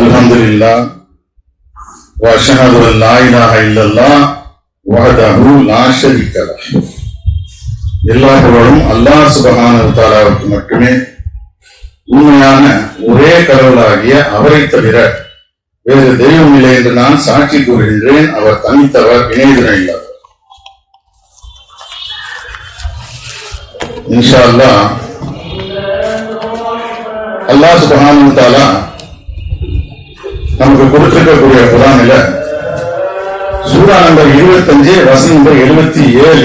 அல்ஹம்துலில்லாஹ் வ அஷ்ஹது அன் லா இலாஹ இல்லல்லாஹ் வஹ்தஹு லா ஷரீக லஹ். எல்லா புகழும் அல்லாஹ் சுப்ஹானஹு வ தஆலாவுக்கு மட்டுமே. உண்மையான ஒரே கடவுளாகிய அவரை தவிர வேறு தெய்வம் இல்லை என்று நான் சாட்சி கூறுகின்றேன். அவர் தனித்தவர், இணைதுணை இல்லாதவர். இன்ஷா அல்லாஹ் அல்லாஹ் சுப்ஹானஹு வ தஆலா நமக்கு கொடுத்திருக்கக்கூடிய குர்ஆனில சூரா நம்பர் 25 வசனம் நம்பர் 77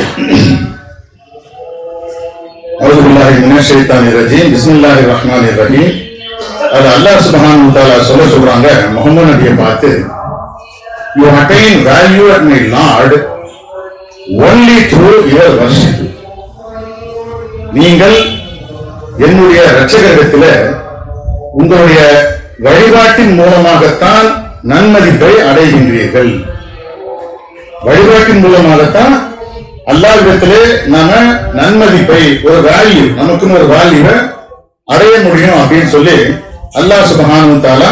அஊது பில்லாஹி மினஷ் ஷைத்தானிர் ரஜீம் பிஸ்மில்லாஹிர் ரஹ்மானிர் ரஹீம். அது அல்லாஹ் சுப்ஹானஹு வ தஆலா சொல்றாங்க முஹம்மது நபியை பார்த்து, you attain value at my Lord only through your worship. நீங்கள் என்னுடைய இரட்சகரிடத்தில் உங்களுடைய வழிபாட்டின் மூலமாகத்தான் நன்மதிப்பை அடைகின்றீர்கள். வழிபாட்டின் மூலமாகத்தான் அல்லாஹ்விடத்திலே நாம நன்மதிப்பை, ஒரு வேல்யூ, நமக்குன்னு ஒரு வேல்யூவை அடைய முடியும் அப்படின்னு சொல்லி அல்லாஹ் சுப்ஹானஹு வ தஆலா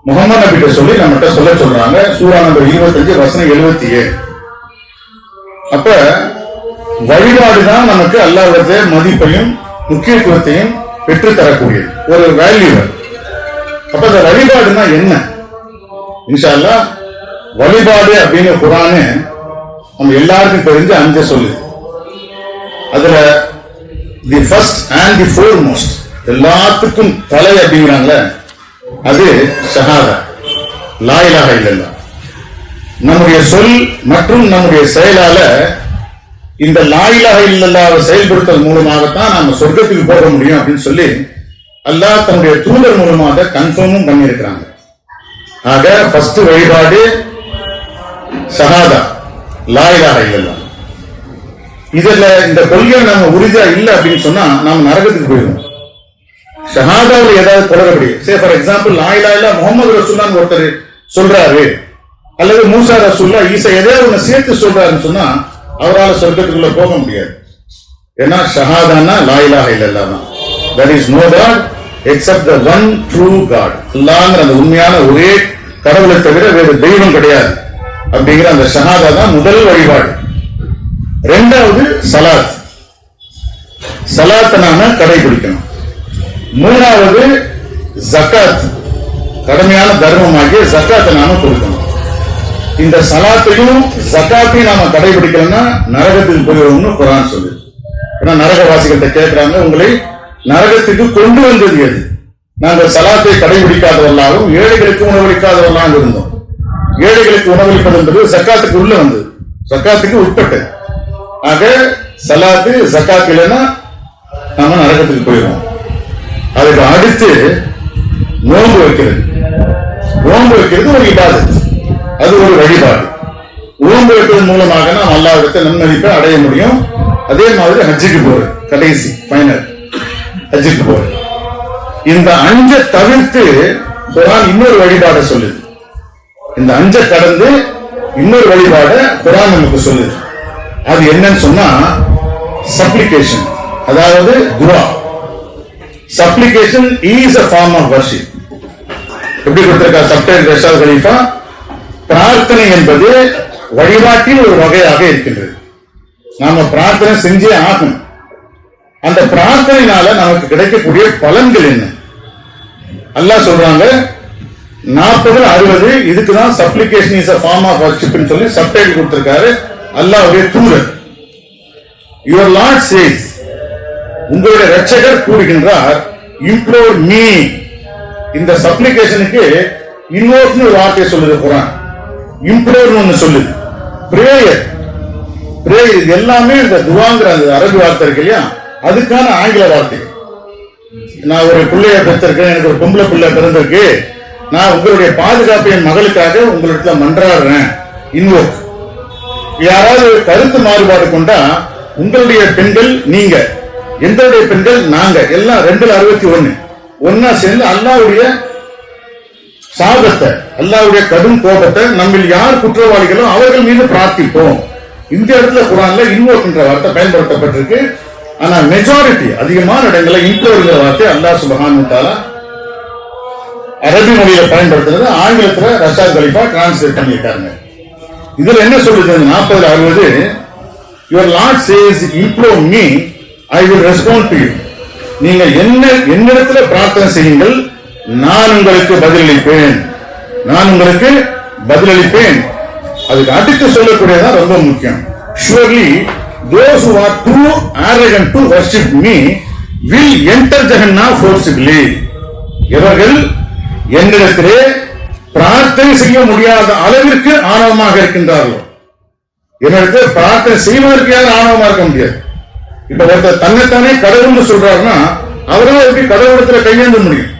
முஹம்மது நபிட்ட சொல்லி நம்மகிட்ட சொல்றாங்க. சூரா நம்பர் 25 வசனம் 77. அப்ப வழிபாடுதான் நமக்கு அல்லாஹ்விடத்திலே மதிப்பையும் முக்கியத்துவத்தையும் பெற்று தரக்கூடியது, ஒரு வேல்யூ. அப்ப அந்த வழிபாடுனா என்ன? இன்ஷா அல்லாஹ் வழிபாடு அப்படின்னு குர்ஆனே நம்ம எல்லாருக்கும் தெரிஞ்ச 5 சொல்லு. அதுல the first and the foremost, எல்லாத்துக்கும் தலை அப்படிங்கிறாங்களே, அது ஷஹாதா, லா இலாஹ இல்லல்லாஹ். நம்முடைய சொல் மற்றும் நம்முடைய செயலால இந்த லா இலாஹ இல்லல்லாஹ்வை செயல்படுத்தல் மூலமாகத்தான் நாம சொர்க்கத்துக்கு போக முடியும் அப்படின்னு சொல்லி அல்லாஹ் தன்னுடைய தூதர் மூலமாக கன்ஃபார்மும் பண்ணியிருக்கிறாங்க. ஆக ஃபர்ஸ்ட் வழிபாடு ஷஹாதா, லா இலாஹ இல்லல்லாஹ். இதுல இந்த கொள்கை நம்ம உறுதியா இல்லை அப்படின்னு சொன்னா நாம நரகத்துக்கு போயிடுவோம். ஷஹாதாவில் ஏதாவது தொடரப்படி, சே ஃபார் எக்ஸாம்பிள் லா இலாஹ இல்லல்லாஹ் முஹம்மது ரசூலுல்லாஹ்னு ஒருத்தர் சொல்றாரு, அல்லது மூசா ரசூலுல்லாஹ் ஈசா ஏதாவது ஒண்ணு சேர்த்து சொல்றாருன்னு சொன்னா அவரால் சொர்க்கத்துக்குள்ள போக முடியாது. ஏன்னா ஷஹாதானா லா இலாஹ இல்லல்லாஹ் தான். there is no god except the one true god. அல்லாஹ்ங்கற அந்த உண்மையான ஒரே கடவுளை தவிர வேறு தெய்வம் கிடையாது அப்படிங்கிற அந்த ஷஹாதா தான் முதல் வழிபாடு. இரண்டாவது சலாத், சலாத்தை நாம கடைபிடிக்கணும். மூணாவது ஜகாத், கடமையான தர்மமாகிய ஜகாத்தை நாம கொடுக்கணும். இந்த சலாத்தையும் ஜகாத்தையும் நாம கடைபிடிக்கலன்னா நரகத்துக்கு போயிடுவோம்னு குர்ஆன் சொல்லுது. ஏன்னா நரகவாசிகள்கிட்ட கேட்கிறாங்க, உங்களை நரகத்துக்கு கொண்டு வந்தது எது? நாங்கள் சலாத்தை கடைபிடிக்காதவர்களாகவும் ஏழைகளுக்கு உணவளிக்காதவர்களாக இருந்தோம். ஏழைகளுக்கு உணவளிப்பது என்பது ஜகாத்துக்கு உள்ள வந்தது, ஜகாத்துக்கு உட்பட்டது. ஆக சலாத்து ஜகாத் இல்லைன்னா நாம நரகத்துக்கு போயிடுவோம். அதுக்கு அடுத்து நோன்பு வைக்கிறது. நோன்பு வைக்கிறது ஒரு இபாதத், அது ஒரு வழிபாடு. நோன்பு வைப்பதன் மூலமாக நாம் அல்லாஹ்விடத்தில் நன்மதிப்பை அடைய முடியும். அதே மாதிரி ஹஜ்ஜுக்கு போறது, கடைசி ஃபைனல் ஹஜ்ஜுக்கு போறது. இந்த 5 தவிர்த்து குர்ஆன் இன்னொரு வழிபாடை சொல்லுது. இந்த 5 கடந்து இன்னொரு வழிபாடை குர்ஆன் நமக்கு சொல்லுது. அது என்னன்னு சொன்னா சப்ளிகேஷன், அதாவது துஆ. Supplication is a form of worship. எப்படி கொடுத்திருக்கா சப்டைல் ரஷாத் கலீஃபா, பிரார்த்தனை என்பது வழிபாட்டில் ஒரு வகையாக இருக்கின்றது. நாம பிரார்த்தனை செஞ்சே ஆகும். அந்த பிரார்த்தனையினால நமக்கு கிடைக்கக்கூடிய பலன்கள் என்ன? அல்லாஹ் சொல்றாங்க 40-60 இதுக்குதான் supplication is a form of worship ன்னு சொல்லி சப்டைட்டில் கொடுத்திருக்காரு அல்லாஹ்வுடைய தூதர். யுவர் லார்ட் சேஸ், உங்களுடைய இரட்சகர் கூறுகின்றார், இம்ப்ளோர் மீ. இந்த சப்ளிகேஷனுக்கு இன்வோக்னு ஒரு வார்த்தையை சொல்லுது குர்ஆன், இம்ப்ளோர்னு ஒன்னு சொல்லுது. பிரேயர், பிரேயர் இது எல்லாமே இந்த துஆங்கிற அந்த அரபி வார்த்தை இருக்கு இல்லையா, அதுக்கான ஆங்கில வார்த்தை. நான் ஒரு பிள்ளைய பெற்றிருக்கேன், எனக்கு ஒரு பொம்பளை பிள்ளை பிறந்திருக்கு, நான் உங்களுடைய பாதுகாப்பு என் மகளுக்காக உங்களிடத்துல மன்றாடுறேன், இன்வோக். யாராவது கருத்து மாறுபாடு கொண்டா உங்களுடைய பெண்கள் நீங்க, எங்களுடைய பெண்கள் நாங்க, எல்லாம் 261 ஒன்னா சேர்ந்து அல்லாஹ்வுடைய சாபத்தை, அல்லாஹ்வுடைய கடும் கோபத்தை நம்மில் யார் குற்றவாளிகளோ அவர்கள் மீது பிரார்த்திப்போம். இந்த இடத்துல குர்ஆன்ல இன்வோக் என்ற வார்த்தை பயன்படுத்தப்பட்டிருக்கு. ஆனா மெஜாரிட்டி அதிகமான இடங்களில் இம்ப்ளோர்ங்கிற வார்த்தை அல்லாஹ் சுப்ஹானஹு வ தஆலா அரபி மொழியில பயன்படுத்துறது, ஆங்கிலத்துல ரஷாத் கலீஃபா டிரான்ஸ்லேட் பண்ணியிருக்காங்க. இதுல என்ன சொல்லுது 40-60, your Lord chase இம்ப்ளோர் me, I will respond to you. நீங்க என்னிடத்துல பிரார்த்தனை செய்யுங்கள், நான் உங்களுக்கு பதிலளிப்பேன், நான் உங்களுக்கு பதிலளிப்பேன். அதுக்கு அடுத்து சொல்லக்கூடியதான் ரொம்ப முக்கியம். Surely those who are too arrogant to worship me will enter Jahannam forcibly. இவர்கள் என்னிடத்திலே பிரார்த்தனை செய்ய முடியாத அளவிற்கு ஆணவமாக இருக்கின்றார்கள். என்னிடத்தில் பிரார்த்தனை செய்வதற்கு யாரும் ஆணவமா இருக்க முடியாது. இப்ப ஒருத்தர் தன்னைத்தானே கடவுள்னு சொல்றாருன்னா அவரால் எப்படி கடவுளத்துல கையேந்த முடியும்?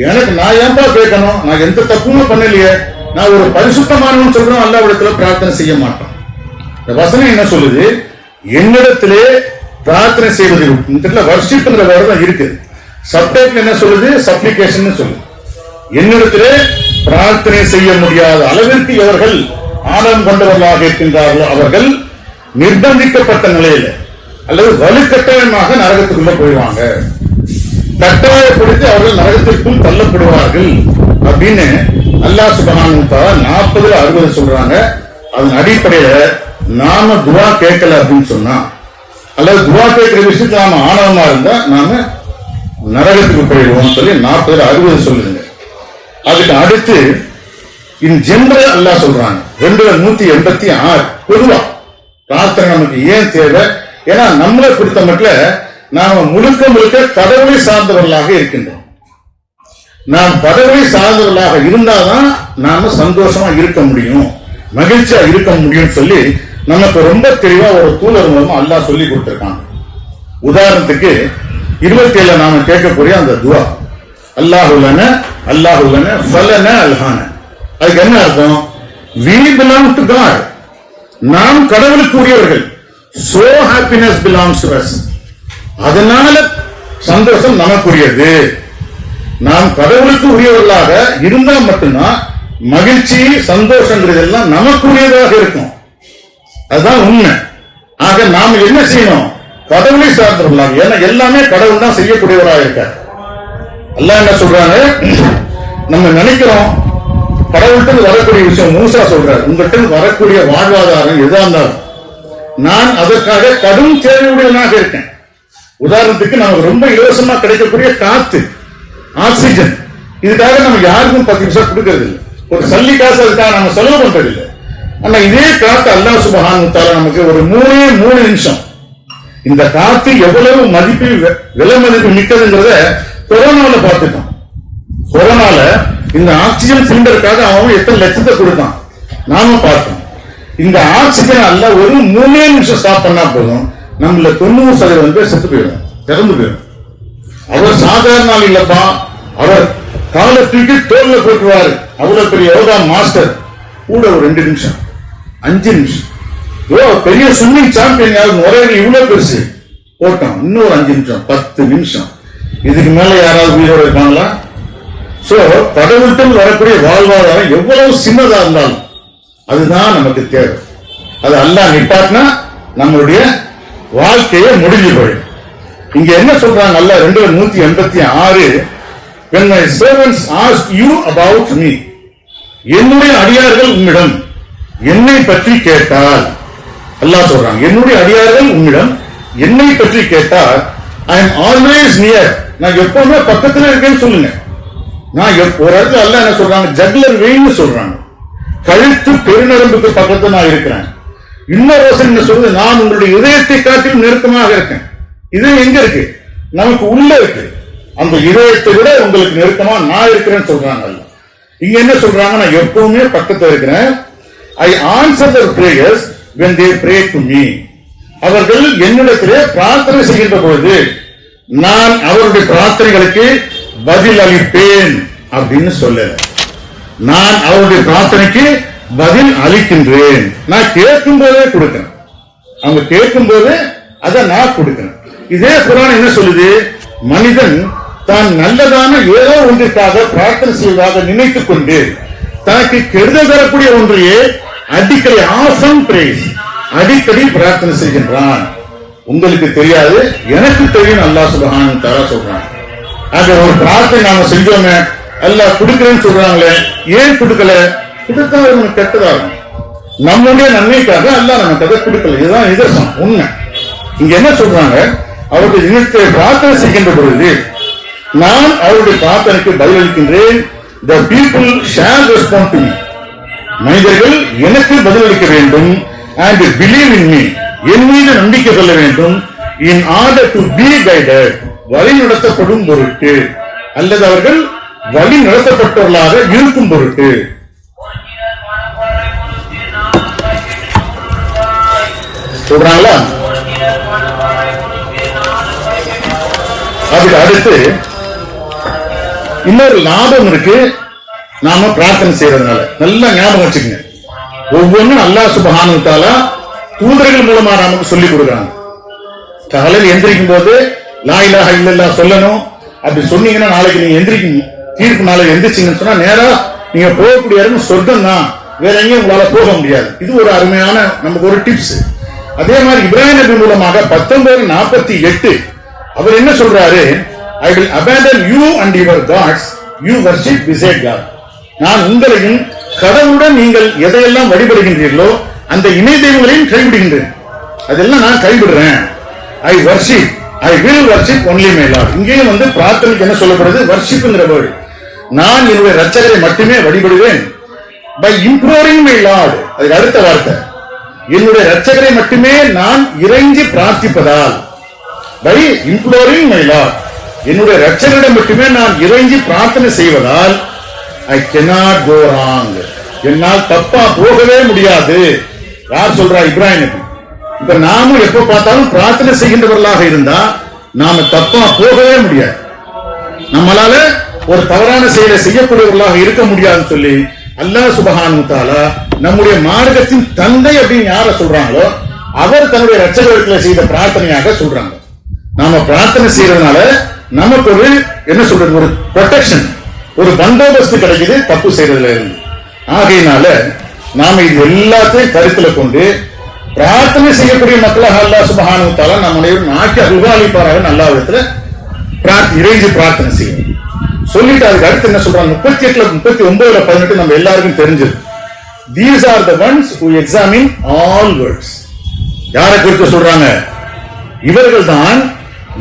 எனக்கு நான் ஏன்பா கேட்கணும், நான் எந்த தப்புமே பண்ணலையே, நான் ஒரு பரிசுத்தமானவன் சொல்றோம், அல்லாஹ்விடத்துல பிரார்த்தனை செய்ய மாட்டோம். இந்த வசனம் என்ன சொல்லுது? என்னிடத்திலே பிரார்த்தனை செய்வது, இந்த வர்ஷிப்ங்கிற வேர்டு தான் இருக்குது. சப்டைட்டில் என்ன சொல்லுது? சப்ளிகேஷன் சொல்லுது. என்னிடத்திலே பிரார்த்தனை செய்ய முடியாத அளவிற்கு இவர்கள் ஆணவம் கொண்டவர்களாக இருக்கின்றார்களோ அவர்கள் நிர்பந்திக்கப்பட்ட நிலையில அல்லது வலுக்கட்டாயமாக நரகத்துக்குள்ள போயிடுவாங்க, கட்டாயப்படுத்தி அவர்கள் நரகத்திற்குள் தள்ளப்படுவார்கள் அப்படின்னு அல்லாஹ் சுப்ஹானஹு வ தஆலா 40-60 சொல்றாங்க. அதன் அடிப்படையில நாம துவா கேட்கல அப்படின்னு சொன்னா, அல்லது துவா கேட்கிற விஷயத்துல நாம ஆணவமா இருந்தா நாம நரகத்துக்கு போயிடுவோம் சொல்லி 40-60 சொல்லுங்க. அதுக்கு அடுத்து இன் ஜெனரல் அல்லாஹ் சொல்றாங்க 186 பொதுவா பிரார்த்தனை நமக்கு ஏன் தேவை? ஏன்னா நம்மளை பொறுத்த மட்டும் நாம முழுக்க கடவுளை சார்ந்தவர்களாக இருக்கின்றோம். நாம் கடவுளை சார்ந்தவர்களாக இருந்தாதான் நாம சந்தோஷமா இருக்க முடியும், மகிழ்ச்சியா இருக்க முடியும் சொல்லி நமக்கு ரொம்ப தெளிவா ஒரு தூதர் மூலமா அல்லாஹ் சொல்லி கொடுத்திருக்காங்க. உதாரணத்துக்கு 27 நாம கேட்கக்கூடிய அந்த துவா, அல்லாஹுலன அல்லாஹுலன ஃபலன அல்ஹான, அதுக்கு என்ன அர்த்தம்? we belong to God, நாம் கடவுளுக்கு உரியவர்கள். so happiness belongs to us, அதனால சந்தோஷம் நமக்குரியது. நாம் கடவுளுக்கு உரியவர்களாக இருந்தா மட்டும்தான் மகிழ்ச்சி சந்தோஷங்கிறது எல்லாம் நமக்குரியதாக இருக்கும். அதுதான் உண்மை. ஆக நாம் என்ன செய்யணும்? கடவுளை சார்ந்தவர்களாக, ஏன்னா எல்லாமே கடவுள் தான் செய்யக்கூடியவராக இருக்கார். அல்லாஹ் என்ன சொல்றாங்க? நம்ம நினைக்கிறோம் கடவுள்கிட்ட வரக்கூடிய விஷயம், மூசா சொல்றாரு, உங்கள்கிட்ட வரக்கூடிய வாழ்வாதாரம் எதா இருந்தாலும் நான் அதற்காக கடும் தேவையுடையவனாக இருக்கேன். உதாரணத்துக்கு நமக்கு ரொம்ப இலவசமா கிடைக்கக்கூடிய காத்து, ஆக்சிஜன், இதுக்காக நம்ம யாருக்கும் 10 நிமிஷம் கொடுக்கறது இல்லை, ஒரு சல்லி காசு அதுக்காக நம்ம செலவு பண்றது இல்லை. ஆனா இதே காத்து அல்லாஹ் சுப்ஹானஹு வ தஆலா நமக்கு ஒரு 3 நிமிஷம், இந்த காத்து எவ்வளவு மதிப்பு விலை மதிப்பு மிக்கதுங்கிறத கொரோனாவில் பார்த்துட்டோம். கொரோனால இந்த ஆக்சிஜன் சிலிண்டருக்காக அவன் எத்தனை லட்சத்தை கொடுத்தான் நாம பார்த்தோம். இந்த ஆக்சிஜன் அல்ல ஒரு 3 நிமிஷம் ஸ்டாப் பண்ணா போதும் நம்மள 90% பேர் செத்து போயிடும், திறந்து போயிடும். அவர் சாதாரண ஆள் இல்லப்பா, அவர் காலை தூக்கி தோல்ல போட்டுருவாரு, அவ்வளவு பெரிய யோகா மாஸ்டர். கூட ஒரு 2 நிமிஷம் 5 நிமிஷம் பெரிய ஸ்விம்மிங் சாம்பியன் யாரும் முறைகள் இவ்வளவு பெருசு போட்டோம், இன்னொரு 5 நிமிஷம் 10 நிமிஷம், இதுக்கு மேல யாராவது உயிரோட இருப்பாங்களா? சோ கடவுள்கிட்ட வரக்கூடிய வாழ்வாதாரம் எவ்வளவு சின்னதா இருந்தாலும் அதுதான் நமக்கு தேவை. அது அல்லாஹ் நிப்பாட்டினா நம்மளுடைய வாழ்க்கையை முடிஞ்சு போயிடும். இங்க என்ன சொல்றாங்க அல்லாஹ் 286, when my servants ask you about me, என்னுடைய அடியார்கள் உம்மிடம் என்னை பற்றி கேட்டால், அல்லாஹ் சொல்றாங்க என்னுடைய அடியார்கள் உம்மிடம் என்னை பற்றி கேட்டால், I am always near, நான் எப்பவுமே பக்கத்துல இருக்கேன்னு சொல்லுங்க. நான் ஒரு இடத்துல அல்லாஹ் என்ன சொல்றாங்க, ஜக்லர் வெயின்னு சொல்றாங்க, கழுத்து பெருநரம்புக்கு பக்கத்துல நான் இருக்கிறேன். இன்னொரு வசனம் என்ன சொல்றது, நான் உங்களுடைய இதயத்தை காட்டிலும் நெருக்கமாக இருக்கேன். இது எங்க இருக்கு? நமக்கு உள்ள இருக்கு. அந்த இதயத்தை விட உங்களுக்கு நெருக்கமா நான் இருக்கிறேன்னு சொல்றாங்க. இங்க என்ன சொல்றாங்க, நான் எப்பவுமே பக்கத்துல இருக்கிறேன். I answer their prayers when they pray to me, அவர்கள் என்னிடத்திலே பிரார்த்தனை செய்கின்ற பொழுது நான் அவருடைய பிரார்த்தனைகளுக்கு பதில் அளிப்பேன் அப்படின்னு சொல்லல. நான் அவருடைய பிரார்த்தனைக்கு பதில் அளிக்கின்றேன். நான் கேட்கும் போதே கொடுக்கிறேன், அவங்க கேட்கும் போது அதை நான் கொடுக்கிறேன். இதே குர்ஆன் என்ன சொல்லுது, மனிதன் தான் நல்லதான ஏதோ ஒன்றிற்காக பிரார்த்தனை செய்வதாக நினைத்துக் கொண்டு தனக்கு கெடுதல் தரக்கூடிய ஒன்றையே அடிக்கடி ஆஃபன் பிரேஸ், அடிக்கடி பிரார்த்தனை செய்கின்றான். உங்களுக்கு தெரியாது, எனக்கு தெரியும், அல்லாஹ் சுப்ஹானஹு வ தஆலா சொல்றான். ஆக ஒரு பிரார்த்தனை நாம செஞ்சோமே, அல்லாஹ் கொடுக்கிறேன்னு சொல்றாங்களே, ஏன் கொடுக்கல? கொடுத்தா நமக்கு கெட்டதாகும். நம்முடைய நன்மைக்காக அல்லாஹ் நமக்கு அதை கொடுக்கல. இதுதான் நிதர்சனம், உண்மை. இங்க என்ன சொல்றாங்க? அவருடைய இனத்தை பிரார்த்தனை செய்கின்ற பொழுது நான் அவருடைய பிரார்த்தனைக்கு பதிலளிக்கின்றேன். The people shall respond to me. மனிதர்கள் எனக்கு பதிலளிக்க வேண்டும். And believe in me. என் மீது நம்பிக்கை கொள்ள வேண்டும். In order to be guided. வழி நடத்தப்படும் பொருட்டு, அல்லது அவர்கள் வழி நடத்தப்பட்டவர்களாக இருக்கும் பொருட்டு. சொல்றாங்களா? அதுக்கு அடுத்து இன்னொரு லாபம் இருக்கு நாம பிரார்த்தனை செய்யறதுனால. நல்லா ஞாபகம் வச்சுக்கங்க. ஒவ்வொன்றும் அல்லாஹ் சுப்ஹானஹு வ தஆலா தூதர்கள் மூலமா நமக்கு சொல்லிக் கொடுக்குறாங்க. காலையில் எந்திரிக்கும் போது லா இலாஹ இல்லல்லாஹ் சொல்லணும். அப்படி சொன்னீங்கன்னா நாளைக்கு நீங்க எந்திரிக்கும் தீர்ப்பு நாளை எந்திரிச்சிங்கன்னு சொன்னா நேரா நீங்க போகக்கூடிய இடம் சொர்க்கம் தான், வேற எங்கேயும் உங்களால போக முடியாது. இது ஒரு அருமையான நமக்கு ஒரு டிப்ஸ். அதே மாதிரி இப்ராஹிம் நபி மூலமாக 1948 அவர் என்ன சொல்றாரு? I will abandon you and your gods you worship beside God. நான் உங்களையும் கடவுளுடன் நீங்கள் எதையெல்லாம் வழிபடுகின்றீர்களோ அந்த இணை தெய்வங்களையும் கைவிடுகின்றேன். அதெல்லாம் நான் கைவிடுறேன். I worship, I will worship only my Lord. இங்கேயும் பிரார்த்தனைக்கு என்ன சொல்லப்படுது? வர்ஷிப்ங்கிற வேர்டு. நான் என்னுடைய இரட்சகரை மட்டுமே வழிபடுவேன். by imploring my Lord. அதுக்கு அடுத்த வார்த்தை, என்னுடைய இரட்சகரை மட்டுமே நான் இறைஞ்சி பிரார்த்திப்பதால். by imploring my Lord. என்னுடைய இரட்சகரிடம் மட்டுமே நான் இறைஞ்சி பிரார்த்தனை செய்வதால் I cannot go wrong. என்னால் தப்பா போகவே முடியாது. யார் சொல்றா? இப்ராஹிம் நபி. இப்ப நாமும் எப்ப பார்த்தாலும் பிரார்த்தனை செய்கின்றவர்களாக இருந்தா நாம தப்பா போகவே முடியாது. நம்மளால ஒரு தவறான செயலை செய்யக்கூடியவர்களாக இருக்க முடியாதுன்னு சொல்லி அல்லாஹ் சுப்ஹானஹு வ தஆலா நம்முடைய மார்க்கத்தின் தந்தை அப்படின்னு யார சொல்றாங்களோ அவர் தன்னுடைய இரட்சகர்களை செய்த பிரார்த்தனையாக சொல்றாங்க. நாம பிரார்த்தனை செய்யறதுனால நமக்கு ஒரு என்ன சொல்றது, ஒரு ப்ரொடெக்ஷன், ஒரு பந்தோபஸ்து கிடைக்குது தப்பு செய்யறதுல இருந்து. ஆகையினால நாம இது எல்லாத்தையும் கருத்துல கொண்டு பிரார்த்தனை செய்யக்கூடிய மக்களாக அல்லாஹ் சுப்ஹானஹு வ தஆலா நம்முடைய நாக்கி அல்வாலிப்பாராக நல்ல விதத்துல இறைஞ்சி பிரார்த்தனை செய்யணும் சொல்லிட்டு அதுக்கு அடுத்து என்ன சொல்றாங்க? 38, 39, 18 நம்ம எல்லாருக்கும் தெரிஞ்சது. These are the ones who examine all words. யாரை குறித்து சொல்றாங்க? இவர்கள் தான்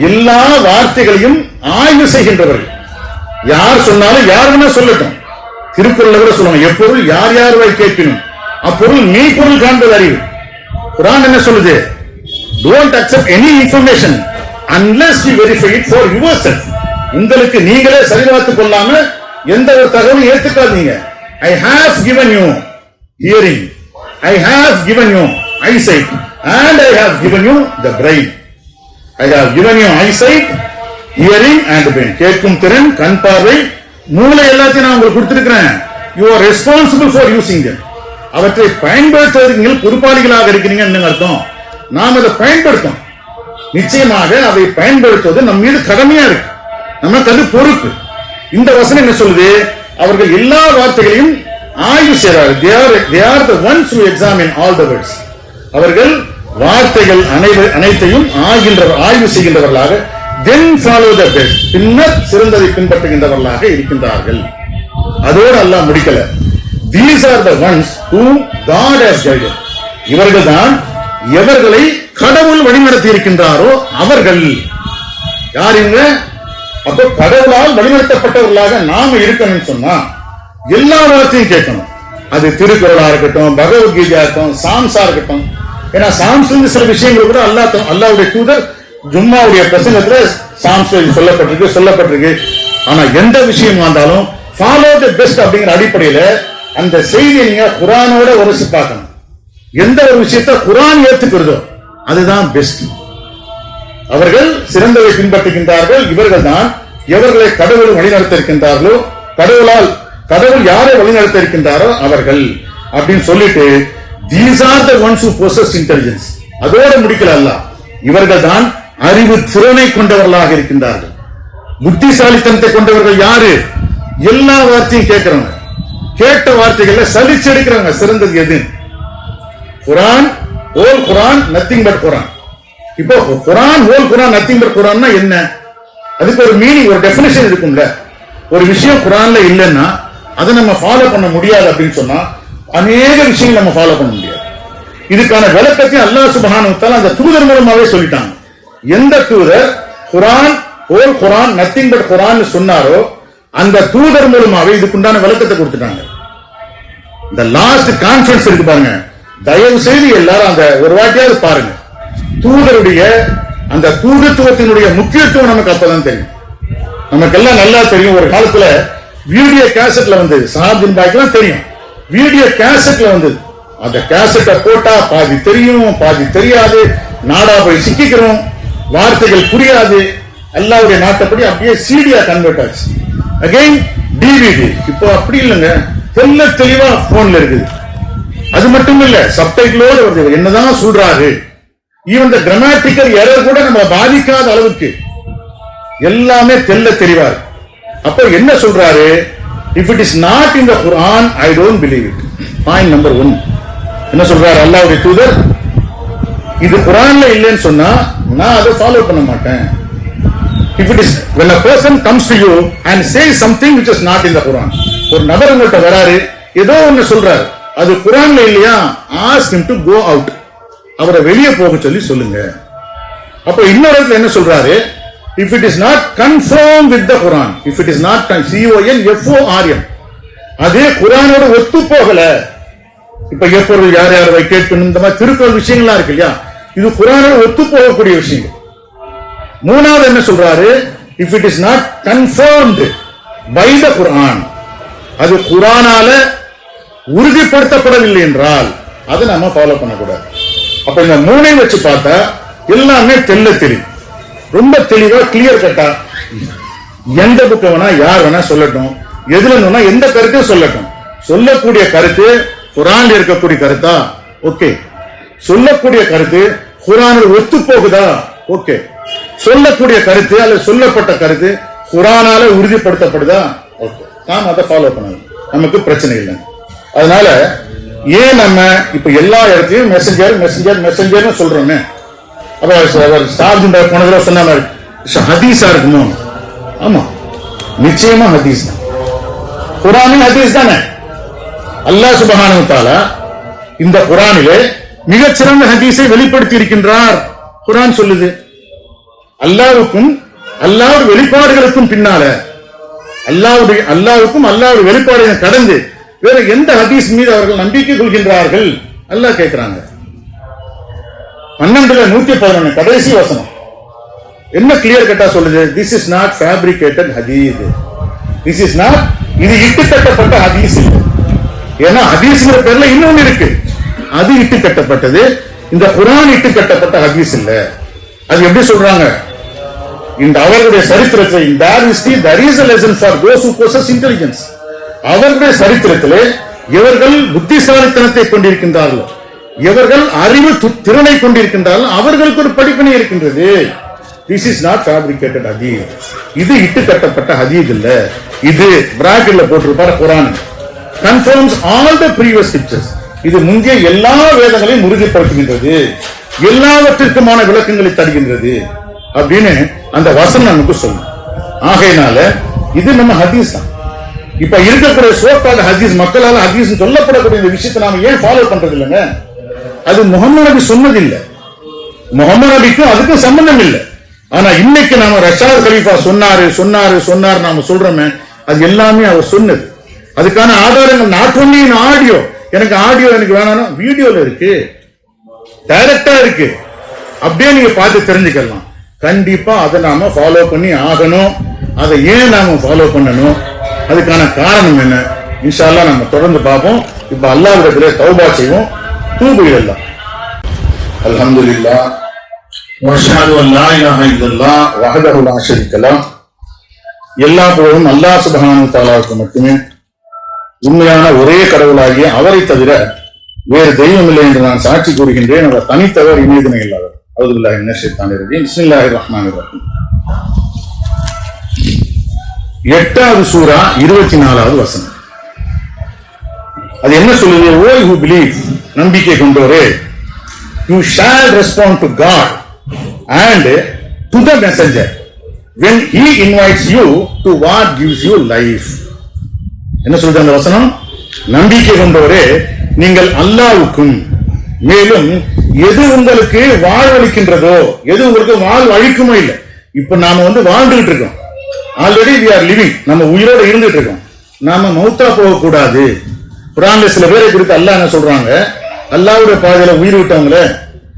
எல்லா வார்த்தைகளையும் ஆய்வு செய்கின்றவர்கள். யார் சொன்னாலும் யார் வேணா சொல்லட்டும். திருக்குறள் கூட சொல்லுவாங்க, எப்பொருள் யார் யார் வாய் கேட்கணும் அப்பொருள் மெய் பொருள் காண்பது அறிவு. குர்ஆன் என்ன சொல்லுது? Don't accept any information unless you verify it for yourself. உங்களுக்கு நீங்களே சரிபார்த்துக் கொள்ளாம எந்த ஒரு தகவலும் ஏற்றுக்காதீங்க. I have given you hearing, I have given you eyesight, and I have given you the brain. I have given you eyesight, hearing and brain. கேட்கும் திறன், கண் பார்வை, மூளை எல்லாத்தையும் நான் உங்களுக்கு கொடுத்திருக்கிறேன். You are responsible for using them. அவற்றை பயன்படுத்துவதற்கு நீங்கள் பொறுப்பாளிகளாக இருக்கிறீங்கன்னு அர்த்தம். நாம் அதை பயன்படுத்தோம். நிச்சயமாக அதை பயன்படுத்துவது நம் மீது கடமையா இருக்கு, நமக்கு அது பொறுப்பு. இந்த வசனம் என்ன சொல்லுது? அவர்கள் எல்லா வார்த்தைகளையும் ஆய்வு செய்கிறார்கள். They are the ones who examine all the words. அவர்கள் வார்த்தைகள் அனைத்தையும் ஆய்வு செய்கின்றவர்களாக then follow the best. பின்னர் சிறந்ததை பின்பற்றுகின்றவர்களாக இருக்கின்றார்கள். அதோடு அல்லாஹ் முடிக்கல. These are the ones whom God has guided. இவர்கள் தான் எவர்களை கடவுள் வழிநடத்தி இருக்கின்றாரோ அவர்கள். யார் இவங்க? அப்போ கடவுளால் வழிநடத்தப்பட்டவர்களாக நாம இருக்கணும்னு சொன்னா எல்லா வார்த்தையும் கேட்கணும். அது திருக்குறளா இருக்கட்டும், பகவத்கீதையா இருக்கட்டும், சாம்ஸா இருக்கட்டும். ஏன்னா சாம்ஸ்ல சில விஷயங்கள் கூட அல்லாஹ்வுடைய தூதர் ஜும்மாவுடைய பிரசங்கத்துல சாம்ஸ் சொல்லப்பட்டிருக்கு. ஆனா எந்த விஷயம் வந்தாலும் ஃபாலோ தி பெஸ்ட் அப்படிங்கிற அடிப்படையில அந்த செய்தியை நீங்க குர்ஆனோட உரசி பார்க்கணும். எந்த ஒரு விஷயத்தை குர்ஆன் ஏத்துக்கிறதோ அதுதான் பெஸ்ட். அவர்கள் சிறந்ததை பின்பற்றுகின்றார்கள். இவர்கள் தான் எவர்களை கடவுள் வழிநடத்த இருக்கின்றார்களோ, கடவுள் யாரை வழிநடத்த இருக்கின்றாரோ அவர்கள் அப்படின்னு சொல்லிட்டு these are the ones who possess intelligence. அதோட முடிக்கல அல்லாஹ். இவர்கள் தான் அறிவு திறனை கொண்டவர்களாக இருக்கின்றார்கள். புத்திசாலித்தனத்தை கொண்டவர்கள் யாரு? எல்லா வார்த்தையும் கேட்கிறவங்க, கேட்ட வார்த்தைகள்ல சலிச்சு எடுக்கிறாங்க. சிறந்தது எது? குர்ஆன், ஓல் குர்ஆன், நத்திங் பட் குர்ஆன். இப்போ குர்ஆன், ஓல் குர்ஆன், நத்திங் பட் குர்ஆன்னா என்ன? அதுக்கு ஒரு மீனிங், ஒரு டெஃபினிஷன் இருக்கும்ல. ஒரு விஷயம் குர்ஆன்ல இல்லைன்னா அதை நம்ம ஃபாலோ பண்ண முடியாது அப்படின்னு சொன்னா அநேக விஷயங்கள் நம்ம ஃபாலோ பண்ண முடியாது. இதுக்கான விளக்கத்தையும் அல்லாஹ் சுப்ஹானஹு வ தஆலா அந்த தூதர் மூலமாவே சொல்லிட்டாங்க. எந்த தூதர் குர்ஆன் நத்திங் பட் குர்ஆன் சொன்னாரோ அந்த தூதர் மூலமாவே இதுக்குண்டான விளக்கத்தை கொடுத்துட்டாங்க. இந்த லாஸ்ட் கான்ஃபரன்ஸ் இருக்கு பாருங்க, தயவு செய்து எல்லாரும் அந்த ஒரு வாட்டியாவது பாருங்க. தூதருடைய அந்த தூதத்துவத்தினுடைய முக்கியத்துவம் நமக்கு அப்பதான் தெரியும். நமக்கெல்லாம் நல்லா தெரியும். ஒரு காலத்துல வீடியோ கேசட்ல வந்தது, சஹாபின் பாய்க்கெல்லாம் தெரியும். வீடியோ கேசட்ல வந்தது. அந்த கேசட்டை போட்டா பாதி தெரியும் பாதி தெரியாது, நாடா போய் சிக்கிக்கிறோம், வார்த்தைகள் புரியாது. அல்லாஹ்வுடைய நாட்டப்படி அப்படியே சிடியா கன்வெர்ட் ஆச்சு. Again DVD. இப்போ அப்படி இல்லைங்க, தெளிவா போன்ல இருக்குது. அது மட்டும் இல்ல, சப்டைட்டிலோட வருது, என்னதான் சொல்றாரு. ஈவன் இந்த கிராமட்டிக்கல் எரர் கூட நம்ம பாதிக்காத அளவுக்கு எல்லாமே தெளிவா இருக்கு. அப்ப என்ன சொல்றாரு? If it is not in the Quran, I don't believe it. Point number 1. என்ன சொல்றாரு அல்லாஹ்வுடைய தூதர்? இது குர்ஆன்ல இல்லைன்னு சொன்னா நான் அதை ஃபாலோ பண்ண மாட்டேன். If it is, when a person comes to you and says something which is not in the Quran, ஒரு நபர் உங்கள்கிட்ட வராரு, ஏதோ ஒன்னு சொல்றாரு, அது குர்ஆன்ல இல்லையா, ask him to go out. அவரை வெளியே போக சொல்லி சொல்லுங்க. அப்ப இன்னொரு இடத்துல என்ன சொல்றாரு? If it is not confirmed with the Quran, if it is not CONFORM, அதே குர்ஆனோட ஒத்து போகல. இப்ப எப்பொருள் யார் யார் கேட்கணும், இந்த மாதிரி திருக்குறள் விஷயங்கள்லாம் இருக்கு இல்லையா, இது குர்ஆனோட ஒத்து போகக்கூடிய விஷயங்கள். மூணாவது என்ன சொல்றாரு? If it is not confirmed by the Quran, அது குர்ஆனால உறுதிப்படுத்தப்படவில்லை என்றால் அதை நாம ஃபாலோ பண்ணக்கூடாது. அப்ப இந்த மூணையும் வச்சு பார்த்தா எல்லாமே தெளிவு, ரொம்ப தெளிவா கிளியர் கட்டா. எந்த புக்க வேணா யார் வேணா சொல்லட்டும், எதுல வேணா எந்த கருத்தையும் சொல்லட்டும். சொல்லக்கூடிய கருத்து குர்ஆன்ல இருக்கக்கூடிய கருத்தா? ஓகே. சொல்லக்கூடிய கருத்து குர்ஆனோட ஒத்து போகுதா? ஓகே. சொல்லக்கூடிய கருத்து அல்லது சொல்லப்பட்ட கருத்து குர்ஆனால உறுதிப்படுத்தப்படுதா? ஓகே. நாம் அதை ஃபாலோ பண்ணணும், நமக்கு பிரச்சனை இல்லை. அதனால ஏன் நம்ம இப்ப எல்லா இடத்தையும் மெசஞ்சர் சொல்றோமே? அப்ப போன தடவை சொன்ன மாதிரி ஹதீஸா இருக்குமோ? ஆமா, நிச்சயமா ஹதீஸ் தான். குர்ஆனின் ஹதீஸ் தானே. அல்லாஹ் சுப்ஹானஹு வ தஆலா இந்த குர்ஆனிலே மிகச்சிறந்த ஹதீஸை வெளிப்படுத்தி இருக்கின்றார். குர்ஆன் சொல்லுது, அல்லாஹ்வுக்கும் அல்லாஹ்வுடைய வெளிப்பாடுகளுக்கும் பின்னால அல்லாஹ்வுக்கும் அல்லாஹ்வுடைய வெளிப்பாடுகளை கடந்து வேற எந்த ஹதீஸ் மீது அவர்கள் நம்பிக்கை கொள்கின்றார்கள்? அல்லாஹ் கேட்கிறாங்க. 12:111 கடைசி வசனம் என்ன கிளியர் கட்டா சொல்லுது? This is not fabricated hadith. This is not, இது இட்டு கட்டப்பட்ட ஹதீஸ் இல்லை. ஏன்னா ஹதீஸ்ங்கிற பேர்ல இன்னொன்னு இருக்கு, அது இட்டு கட்டப்பட்டது. இந்த குர்ஆன் இட்டு கட்டப்பட்ட ஹதீஸ் இல்ல. அது எப்படி சொல்றாங்க? இந்த அவர்களுடைய சரித்திரத்தை, in their history there is a lesson for those who possess intelligence. அவர்களுடைய சரித்திரத்திலே எவர்கள் புத்திசாலித்தனத்தை கொண்டிருக்கின்றார்களோ, எவர்கள் அறிவு திறனை கொண்டிருக்கின்றார்கள், அவர்களுக்கு ஒரு படிப்பினை இருக்கின்றது. This is not fabricated hadith. இது இட்டு கட்டப்பட்ட ஹதீஸ் இல்ல. இது பிராக்கெட்ல போட்டிருப்பாரு குர்ஆன். Confirms all the previous scriptures. இது முந்தைய எல்லா வேதங்களையும் உறுதிப்படுத்துகின்றது, எல்லாவற்றிற்குமான விளக்கங்களை தருகின்றது அப்படின்னு அந்த வசனம் நமக்கு சொல்லும். ஆகையினால இது நம்ம ஹதீஸ் தான். இப்ப இருக்கக்கூடிய சோக்காத ஹதீஸ், மக்களால் ஹதீஸ் சொல்லப்படக்கூடிய இந்த விஷயத்தை நாம ஏன் ஃபாலோ பண்றது இல்லைங்க? அது முகமது நபி சொன்னதில்லை, முகமது நபிக்கும் அதுக்கும் சம்பந்தம் இல்லை. ஆனா இன்னைக்கு நாம ரஷாத் கலீஃபா சொன்னாரு நாம சொல்றோமே, அது எல்லாமே அவர் சொன்னது. அதுக்கான ஆதாரங்கள் நாட் ஒன்லி இன் ஆடியோ. எனக்கு ஆடியோ எனக்கு வேணாம், வீடியோல இருக்கு, டைரக்டா இருக்கு, அப்படியே நீங்க பார்த்து தெரிஞ்சுக்கலாம். கண்டிப்பா அதை நாம ஃபாலோ பண்ணி ஆகணும். அதை ஏன் நாம ஃபாலோ பண்ணணும், அதுக்கான காரணம் என்ன, இன்ஷா அல்லாஹ் நம்ம தொடர்ந்து பார்ப்போம். இப்ப அல்லாஹ்விடத்திலே தௌபா செய்வோம், தூபு இலல்லாஹ். அல்ஹம்துலில்லாஹ் வ அஷ்ஹது அன் லா இலாஹ இல்லல்லாஹ் வஹ்தஹு லா ஷரீக லஹ். எல்லா புகழும் அல்லாஹ் சுப்ஹானஹு வ தஆலாவுக்கு மட்டுமே. உண்மையான ஒரே கடவுளாகிய அவரை தவிர வேறு தெய்வம் இல்லை என்று நான் சாட்சி கூறுகின்றேன். அவர் தனித்தவர், இணையதினை இல்லாதவர். அஊது பில்லாஹி மினஷ் ஷைத்தானிர் ரஜீம். பிஸ்மில்லாஹிர் ரஹ்மானிர் ரஹீம். 8வது சூரா 24வது வசனம். அது என்ன சொல்லுது? ஓ யூ பிலீவ், நம்பிக்கை கொண்டோரே, you shall respond to God and to the messenger. when he invites you to what gives you life. என்ன சொல்றது அந்த வசனம்? நம்பிக்கை கொண்டவரே, நீங்கள் அல்லாஹ்வுக்கும் மேலும் எது உங்களுக்கு வாழ்வளிக்கின்றதோ, எது உங்களுக்கு வாழ்வு அளிக்குமோ இல்லை. இப்ப நாம வாழ்ந்துகிட்டு இருக்கோம், ஆல்ரெடி we are living, நம்ம உயிரோட இருந்துட்டு இருக்கோம். நாம மௌத்தா போகக்கூடாது. குர்ஆன்ல சில பேரை குறித்து அல்லாஹ் என்ன சொல்றாங்க, அல்லாஹ்வுடைய பாதையில உயிர் விட்டவங்கள,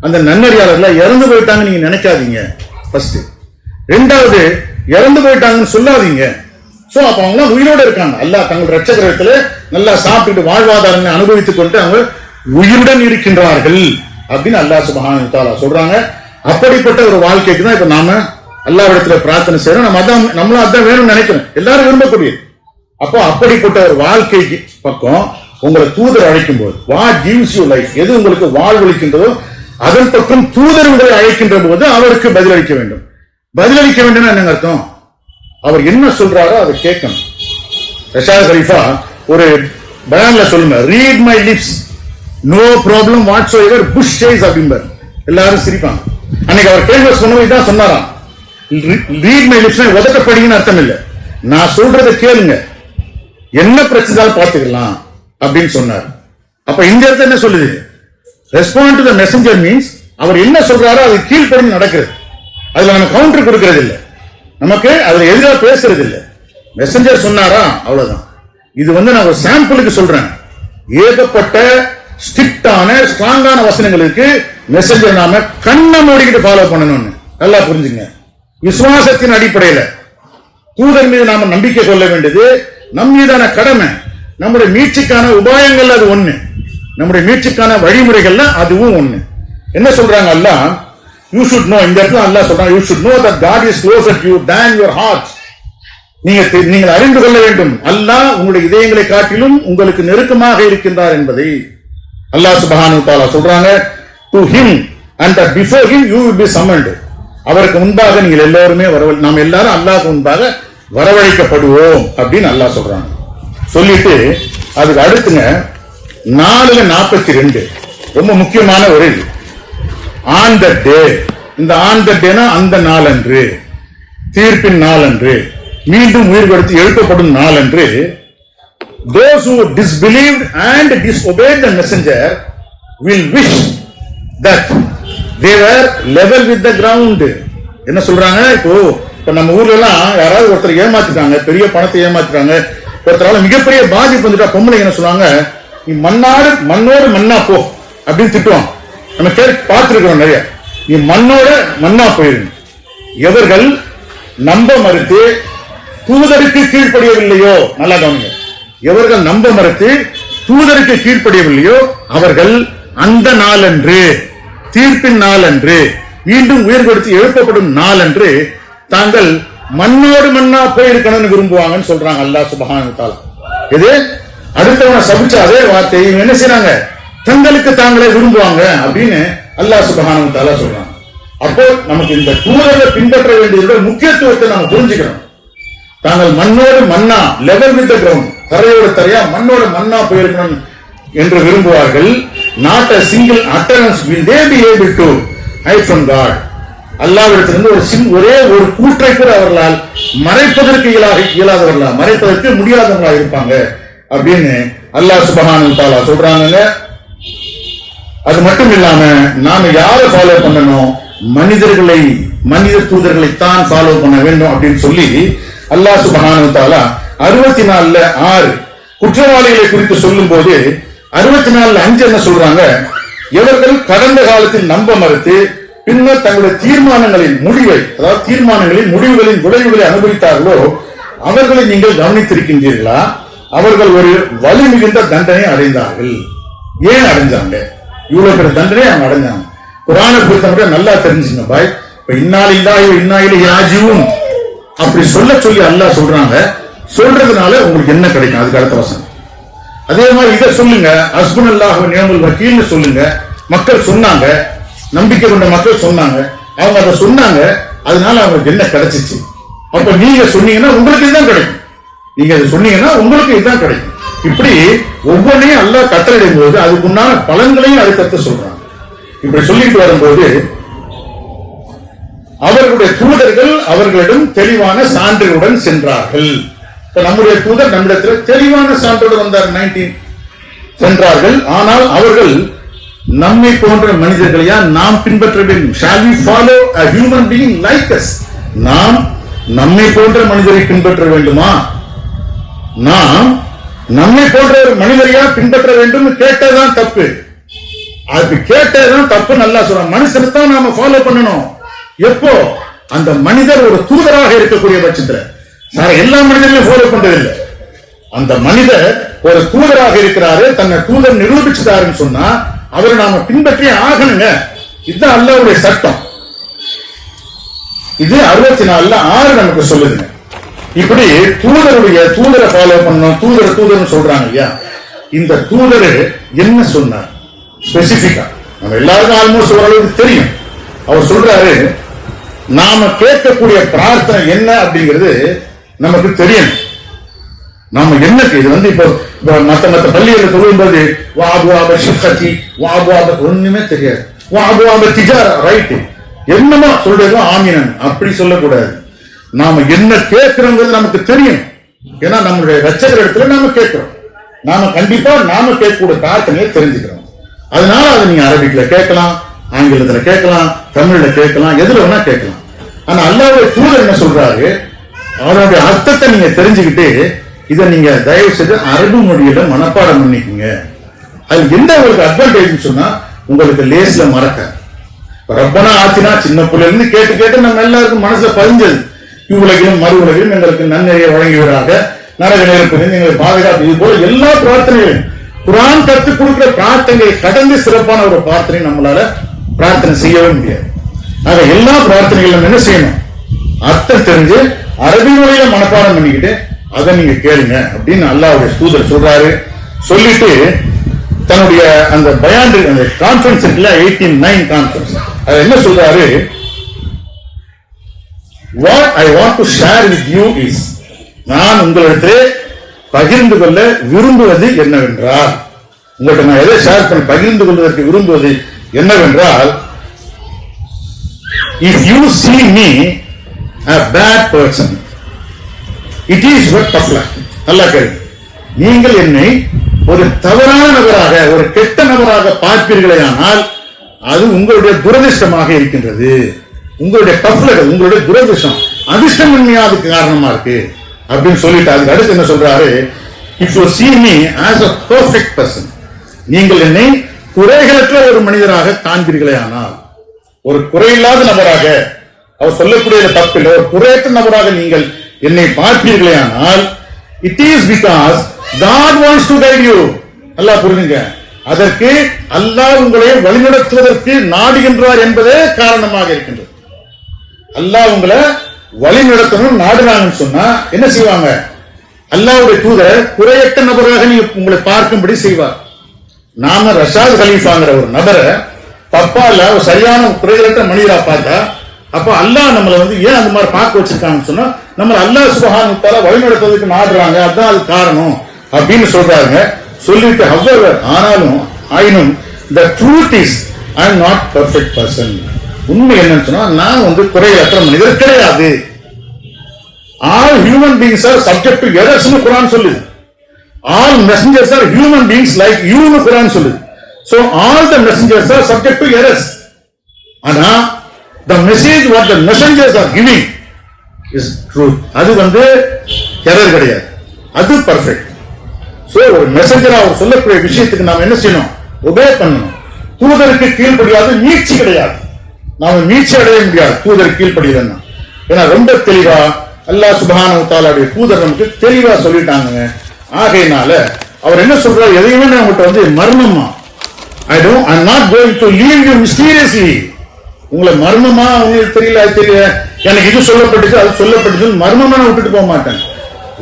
அந்த நன்னறியாளர்ல இறந்து போயிட்டாங்க நீங்க நினைக்காதீங்க. ஃபர்ஸ்ட். ரெண்டாவது, இறந்து போயிட்டாங்கன்னு சொல்லாதீங்க. சோ அப்ப அவங்க உயிரோட இருக்காங்க. அல்லாஹ் தங்கள் ரட்சகரத்துல நல்லா சாப்பிட்டு வாழ்வாதாரங்களை அனுபவித்துக் கொண்டு அவங்க உயிருடன் இருக்கின்றார்கள் அப்படின்னு அல்லாஹ் சுப்ஹானஹு வ தஆலா சொல்றாங்க. அப்படிப்பட்ட ஒரு வாழ்க்கைக்கு தான் இப்ப நாம அல்லாஹ்விடத்துல பிரார்த்தனை செய்யறோம். நம்மளும் அதான் வேணும்னு நினைக்கிறோம், எல்லாரும் விரும்பக்கூடியது. அப்போ அப்படிப்பட்ட ஒரு வாழ்க்கைக்கு பக்கம் உங்களை தூதர் அழைக்கும் போது, வாட் கிவ்ஸ் யூ லைஃப், எது உங்களுக்கு வாழ்வளிக்கின்றதோ அதன் பக்கம் தூதர் உங்களை அழைக்கின்ற போது அவருக்கு பதிலளிக்க வேண்டும். பதிலளிக்க வேண்டும் என்ன அர்த்தம்? அவர் என்ன சொல்றாரோ அதை கேட்கணும். ரஷாத் கலீஃபா ஒரு பயான்ல சொல்லுங்க, read my lips no problem whatsoever Bush says அப்படிம்பார். எல்லாரும் சிரிப்பாங்க. அன்னைக்கு அவர் கேள்வி சொன்னது இதான் சொன்னாராம், ரீட் மை லிப்ஸ் உதட்டப்படிங்கன்னு அர்த்தம் இல்லை, நான் சொல்றதை கேளுங்க, என்ன பிரச்சனை பார்த்துக்கலாம் அப்படின்னு சொன்னார். அப்ப இந்த இடத்துல என்ன சொல்லுது, respond to the messenger means அவர் என்ன சொல்றாரோ அது கீழ்ப்படிந்து நடக்கிறது. அதுல நம்ம கவுண்டர் கொடுக்கிறது இல்லை, நமக்கு அதுல எதிராக பேசுறது இல்லை. மெசஞ்சர் சொன்னாரா அவ்வளவுதான். இது நான் ஒரு சாம்பிளுக்கு சொல்றேன். ஏகப்பட்ட ஸ்ட்ரிக்டான ஸ்ட்ராங்கான வசனங்களுக்கு மெசஞ்சர் நாம கண்ணை மூடிக்கிட்டு ஃபாலோ பண்ணணும்னு நல்லா புரிஞ்சுங்க. விசுவாசத்தின் அடிப்படையில தூதர் மீது நாம நம்பிக்கை கொள்ள வேண்டியது நம் மீதான கடமை. நம்முடைய மீட்சிக்கான உபாயங்கள் அது ஒண்ணு, நம்முடைய மீட்சிக்கான வழிமுறைகள்ல அதுவும் ஒண்ணு. என்ன சொல்றாங்க அல்லாஹ், you should know, இந்த இடத்துல அல்லாஹ் சொல்றாங்க, you should know that God is closer to you than your heart. நீங்கள் அறிந்து கொள்ள வேண்டும், அல்லாஹ் உங்களுடைய இதயங்களை காட்டிலும் உங்களுக்கு நெருக்கமாக இருக்கின்றார் என்பதை அல்லாஹ் சுப்ஹானஹு வ தஆலா சொல்றாங்க. to him and that before him you will be summoned. அவருக்கு முன்பாக நீங்கள் எல்லாருமே நாம் எல்லாரும் அல்லாஹ்வுக்கு முன்பாக வரவழைக்கப்படுவோம் அப்படின்னு அல்லாஹ் சொல்றாங்க. சொல்லிட்டு அதுக்கு அடுத்துங்க 4:42 ரொம்ப முக்கியமான ஒரு ஆன் த டே. இந்த ஆன் த டேனா அந்த நாளன்று, தீர்ப்பின் நாளன்று, மீண்டும் உயிர் கொடுத்து எழுப்பப்படும் நாளன்று, those who disbelieved and disobeyed the messenger will wish that they were level with the ground. என்ன சொல்றாங்க, இப்ப நம்ம ஊர்ல எல்லாம் யாராவது ஒருத்தர் ஏமாத்திட்டாங்க, பெரிய பணத்தை ஏமாத்திட்டாங்க, ஒருத்தரால மிகப்பெரிய பாதிப்பு வந்துட்டா பொம்பளை என்ன சொல்லுவாங்க, நீ மண்ணோடு மண்ணா போ அப்படின்னு திட்டுவாங்க. நம்ம பார்த்திருக்கிறோம் நிறைய. நீ மண்ணோட மண்ணா போயிருங்க. எவர்கள் நம்ப மறுத்து தூதருக்கு கீழ்ப்படியவில்லையோ, நல்லா கவனிங்க, எவர்கள் நம்ப மறுத்து தூதருக்கு கீழ்ப்படியவில்லையோ அவர்கள் அந்த நாளன்று, தீர்ப்பின் நாளன்று, மீண்டும் உயிர் கொடுத்து எழுப்பப்படும் நாளன்று தாங்கள் மண்ணோடு மண்ணா போயிருக்கணும்னு விரும்புவாங்கன்னு சொல்றாங்க அல்லாஹ் சுப்ஹானஹு வ தஆலா. இது அடுத்தவனை சபிச்ச அதே வார்த்தையை என்ன செய்யறாங்க, தங்களுக்கு தாங்களே விரும்புவாங்க அப்படின்னு அல்லாஹ் சுப்ஹானஹு வ தஆலா சொல்றாங்க. அப்போ நமக்கு இந்த தூதரை பின்பற்ற வேண்டியதோட முக்கியத்துவத்தை நாம புரிஞ்சுக்கிறோம். தாங்கள் மண்ணோடு மண்ணா, லெவல் வித் தி கிரவுண்ட், தரையோடு தரையா மண்ணோடு மண்ணா போயிருக்கணும் என்று விரும்புவார்கள். Not a single utterance will they be able to hide from God. அல்லாஹ்விடத்திலிருந்து ஒரே ஒரு கூற்றை கூட அவர்களால் மறைப்பதற்கு இயலாதவர்களா, மறைப்பதற்கு முடியாதவர்களா இருப்பாங்க அப்படின்னு அல்லாஹ் சுப்ஹானஹு வ தஆலா சொல்றாங்க. அது மட்டும் இல்லாம நாம யாரை ஃபாலோ பண்ணணும், மனித தூதர்களை தான் ஃபாலோ பண்ண வேண்டும் அப்படின்னு சொல்லி அல்லாஹ் சுப்ஹானஹு வ தஆலா 64:6 குற்றவாளிகளை குறித்து சொல்லும் போது 64:5 என்ன சொல்றாங்க, எவர்கள் கடந்த காலத்தில் நம்ப மறுத்து பின்னர் தங்களுடைய தீர்மானங்களின் முடிவுகளின் விளைவுகளை அனுபவித்தார்களோ அவர்களை நீங்கள் கவனித்திருக்கின்றீர்களா? அவர்கள் ஒரு வலி மிகுந்த தண்டனை அடைந்தார்கள். ஏன் அடைஞ்சாங்க? இவ்வளவு பெரிய தண்டனை அவங்க அடைஞ்சாங்க. குர்ஆனை பொறுத்தவரை நல்லா தெரிஞ்சுங்க பாய். இப்ப இன்னா லில்லாஹி வ இன்னா இலைஹி ராஜிஊன் அப்படி சொல்லி அல்லாஹ் சொல்றாங்க. சொல்றதுனால உங்களுக்கு என்ன கிடைக்கும்? அதுக்கு அடுத்த வசனம். அதே மாதிரி இதை சொல்லுங்க, ஹஸ்புனல்லாஹு வ நிஅமல் வக்கீல்னு சொல்லுங்க. மக்கள் சொன்னாங்க, நம்பிக்கை கொண்ட மக்கள் சொன்னாங்க, அவங்க அதை சொன்னாங்க, அதனால அவங்களுக்கு என்ன கிடைச்சிச்சு? அப்ப நீங்க சொன்னீங்கன்னா உங்களுக்கு இதுதான் கிடைக்கும், நீங்க அதை சொன்னீங்கன்னா உங்களுக்கு இதுதான் கிடைக்கும். இப்படி ஒவ்வொன்றையும் அல்லாஹ் கட்டளையிடும் போது அதுக்குண்டான பலன்களையும் அடுத்தடுத்து சொல்றாங்க. இப்படி சொல்லிட்டு வரும்போது அவர்களுடைய தூதர்கள் அவர்களிடம் தெளிவான சான்றுகளுடன் சென்றார்கள். நம்முடைய தூதர் நம்மிடத்தில் தெளிவான சான்றுடன் வந்தார். 19 சென்றார்கள். ஆனால் அவர்கள் நம்மை போன்ற மனிதர்களையா நாம் பின்பற்ற வேண்டும். Shall we follow a human being like us? நாம் நம்மை போன்ற மனிதரை பின்பற்ற வேண்டுமா? நாம் நம்மை போன்ற ஒரு மனிதரையா பின்பற்ற வேண்டும் கேட்டதான் தப்பு. அது கேட்டதான் தப்பு. நல்லா சொல்றோம். மனுஷனை தான் நாம ஃபாலோ பண்ணணும். எப்போ? அந்த மனிதர் ஒரு தூதராக இருக்கக்கூடிய பட்சத்துல. சார் எல்லா மனிதர்களையும் ஃபாலோ பண்றதில்லை. அந்த மனிதர் ஒரு தூதராக இருக்கிறாரு, தன்னை தூதர் நிரூபிச்சுட்டாருன்னு சொன்னா அவரை நாம பின்பற்றி ஆகணுங்க. இதுதான் அல்லாஹ்வுடைய சட்டம். இது 64:6 நமக்கு சொல்லுதுங்க. இப்படி தூதரை ஃபாலோ பண்ணணும். தூதர் சொல்றாங்க இல்லையா? இந்த தூதர் என்ன சொன்னார் ஸ்பெசிபிக்கா? நம்ம எல்லாருக்கும் ஆல்மோஸ்ட் ஓரளவுக்கு தெரியும். அவர் சொல்றாரு, நாம கேட்கக்கூடிய பிரார்த்தனை என்ன அப்படிங்கிறது நமக்கு தெரியும். நாம என்ன இது இப்போ மத்த பள்ளிகளை சொல்லும்போது ஒண்ணுமே தெரியாது. ரைட் என்னமோ சொல்றது ஆமீனன் அப்படி சொல்லக்கூடாது. நாம என்ன கேட்கிறோங்கிறது நமக்கு தெரியும். ஏன்னா நம்மளுடைய ரட்சகர் இடத்துல நாம கேட்கிறோம். நாம கண்டிப்பா நாம கேட்கக்கூடிய பிரார்த்தனையை தெரிஞ்சுக்கிறோம். அதனால அதை நீங்க அரபிக்ல கேட்கலாம், ஆங்கிலத்துல கேட்கலாம், தமிழ்ல கேட்கலாம், எதுல வேணா கேட்கலாம். ஆனா அல்லாஹ்வுடைய தூதர் என்ன சொல்றாரு, அவருடைய அர்த்தத்தை நீங்க தெரிஞ்சுக்கிட்டு இதை நீங்க தயவு செய்து அரபு மொழியில மனப்பாடம் பண்ணிக்கோங்க. அது எந்த உங்களுக்கு அட்வான்டேஜ் சொன்னா உங்களுக்கு லேஸ்ல மறக்க. ரப்பனா ஆத்தினா சின்ன பிள்ளைல இருந்து கேட்டு கேட்டு நம்ம எல்லாருக்கும் மனசுல பதிஞ்சது. இவ்வுலகிலும் மறு உலகிலும் எங்களுக்கு நன்னெறியை வழங்கியவராக, நரக நெருப்பிலிருந்து எங்களை பாதுகாப்பு, இது போல எல்லா பிரார்த்தனைகளையும் குர்ஆன் கற்றுக் கொடுக்கிற பிரார்த்தனையை கடந்து சிறப்பான ஒரு பிரார்த்தனை நம்மளால பிரார்த்தனை செய்யவே முடியாது. ஆக எல்லா பிரார்த்தனைகளும் என்ன செய்யணும்? அர்த்தம் தெரிஞ்சு அரபி மொழியில மனப்பாடம் பண்ணிக்கிட்டு அதை நீங்க கேளுங்க அப்படின்னு அல்லாஹ்வுடைய தூதர் சொல்றாரு. சொல்லிட்டு தன்னுடைய அந்த பயான் அந்த கான்ஃபரன்ஸ் இருக்குல்ல 18-9 கான்ஃபரன்ஸ், அது என்ன சொல்றாரு? What I want to share with you is, நான் உங்களிடத்திலே பகிர்ந்து கொள்ள விரும்புவது என்னவென்றால், உங்கள்கிட்ட நான் எதை ஷேர் பண்ணி பகிர்ந்து கொள்வதற்கு விரும்புவது என்னவென்றால், if you see me a bad person, it is your tough luck. நல்லா கேளுங்க. நீங்கள் என்னை ஒரு தவறான நபராக, ஒரு கெட்ட நபராக பார்ப்பீர்களே ஆனால் அது உங்களுடைய துரதிர்ஷ்டமாக இருக்கின்றது. உங்களுடைய டஃப் லக், உங்களுடைய துரதிர்ஷ்டம், அதிர்ஷ்டமின்மையா அதுக்கு காரணமா இருக்கு அப்படின்னு சொல்லிட்டு அதுக்கு அடுத்து என்ன சொல்றாரு? If you see me as a perfect person, நீங்கள் என்னை குறைகளற்ற ஒரு மனிதராக காண்பீர்களே ஆனால், ஒரு குறையில்லாத நபராக, அவர் சொல்லக்கூடிய தப்பில் ஒரு குறையற்ற நபராக நீங்கள் என்னை பார்ப்பீர்களே ஆனால், it is because God wants to guide you. அல்லாஹ் புரியுங்க, அதற்கு அல்லாஹ் உங்களை வழிநடத்துவதற்கு நாடுகின்றார் என்பதே காரணமாக இருக்கின்றது. அல்லாஹ் உங்களை வழிநடத்தணும் நாடுறாங்கன்னு சொன்னா என்ன செய்வாங்க? அல்லாஹ்வுடைய தூதர் குறையற்ற நபராக நீங்க உங்களை பார்க்கும்படி செய்வார். நாம ரஷாத் கலீஃபாங்கிற ஒரு நபரை தப்பா இல்ல ஒரு சரியான குறைகளற்ற மனிதரா பார்த்தா, அப்ப அல்லாஹ் நம்மளை ஏன் அந்த மாதிரி பார்க்க வச்சிருக்காங்கன்னு சொன்னா, நம்ம அல்லாஹ் சுப்ஹானஹு வ தஆலா வழிநடத்துவதற்கு நாடுறாங்க, அதான் அது காரணம் அப்படின்னு சொல்றாங்க. சொல்லிட்டு however, ஆயினும் the truth is I am not perfect person. உண்மை என்னன்னு சொன்னா நான் குறையற்ற மனிதர் கிடையாது. All human beings are subject to errors னு குர்ஆன் சொல்லுது. All messengers are human beings like you னு குர்ஆன் சொல்லுது. So all the messengers are subject to errors. ஆனா the message what the messengers are giving is truth. அது error கிடையாது, அது perfect. So ஒரு மெசஞ்சரா அவர் சொல்லக்கூடிய விஷயத்துக்கு நாம என்ன செய்யணும்? ஒபே பண்ணணும். தூதருக்கு கீழ்ப்படியாது மீட்சி கிடையாது. நாம மீட்சி அடைய முடியாது தூதருக்கு கீழ்ப்படியலன்னா. ஏன்னா ரொம்ப தெளிவா அல்லாஹ் சுப்ஹானஹு வ தஆலாவுடைய தூதர் நமக்கு தெளிவா சொல்லிட்டாங்க. ஆகையினால அவர் என்ன சொல்றாரு? எதையுமே நான் உங்கள்கிட்ட மர்மமா, I'm not going to leave you mysteriously. உங்களை மர்மமா உங்களுக்கு தெரியல, அது தெரியல, எனக்கு இது சொல்லப்பட்டுச்சு அது சொல்லப்பட்டுச்சு மர்மமா நான் விட்டுட்டு போக மாட்டேன்.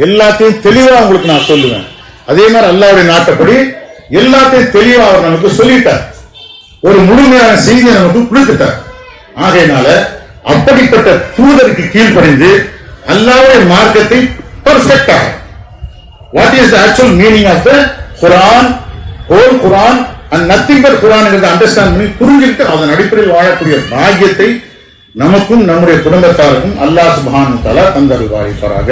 எல்லாத்தையும் தெளிவா உங்களுக்கு நான் சொல்லுவேன். அதே மாதிரி அல்லாஹ்வுடைய நாட்டப்படி எல்லாத்தையும் தெளிவா அவர் நமக்கு சொல்லிட்டார். ஒரு முழுமையான செய்தியை நமக்கு கொடுத்துட்டார். ஆகையினால அப்படிப்பட்ட தூதருக்கு கீழ்ப்படிந்து அல்லாஹ்வுடைய மார்க்கத்தை பெர்ஃபெக்ட்டா, what is the actual meaning of the Quran, whole Quran and nothing but Quran என்கிறத அண்டர்ஸ்டாண்ட் பண்ணி புரிஞ்சுக்கிட்டு அதன் அடிப்படையில் வாழக்கூடிய பாக்கியத்தை நமக்கும் நம்முடைய குடும்பத்தாருக்கும் அல்லாஹ் சுப்ஹானஹு வ தஆலா தந்தருள்வாராக.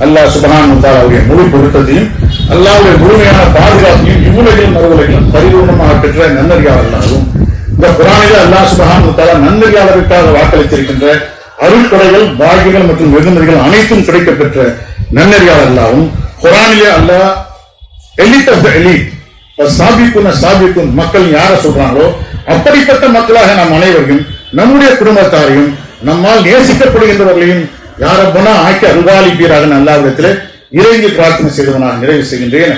அல்லாஹ் சுப்ஹானஹு வ தஆலாவுடைய முழு பொருத்தத்தையும் அல்லாஹ்வுடைய முழுமையான பாதுகாப்பையும் இவ்வுலகிலும் மறுவுலகிலும் பரிபூர்ணமாக பெற்ற நன்னறியாளர்களாகவும், இந்த குர்ஆனில் அல்லாஹ் சுப்ஹானஹு வ தஆலா நன்னறியாளருக்காக வாக்களித்திருக்கின்ற அருட்கொடைகள், பாக்கியங்கள் மற்றும் வெகுமதிகள் அனைத்தும் கிடைக்கப் பெற்ற நன்னறியாளர்களாகவும், குர்ஆனிலே அல்லாஹ் எலிட் ஆஃப் தி எலிட் சாபிக்குன் மக்கள் யார சொல்றாங்களோ அப்படிப்பட்ட மக்களாக நாம் அனைவரையும், நம்முடைய குடும்பத்தாரையும், நம்மால் நேசிக்கப்படுகின்றவர்களையும் யாரப்பனா ஆக்கி அருள்வாளிப்பீராக அல்லாஹ்விடத்திலே இறைஞ்சி பிரார்த்தனை செய்தவனாக நிறைவு செய்கின்றேன்.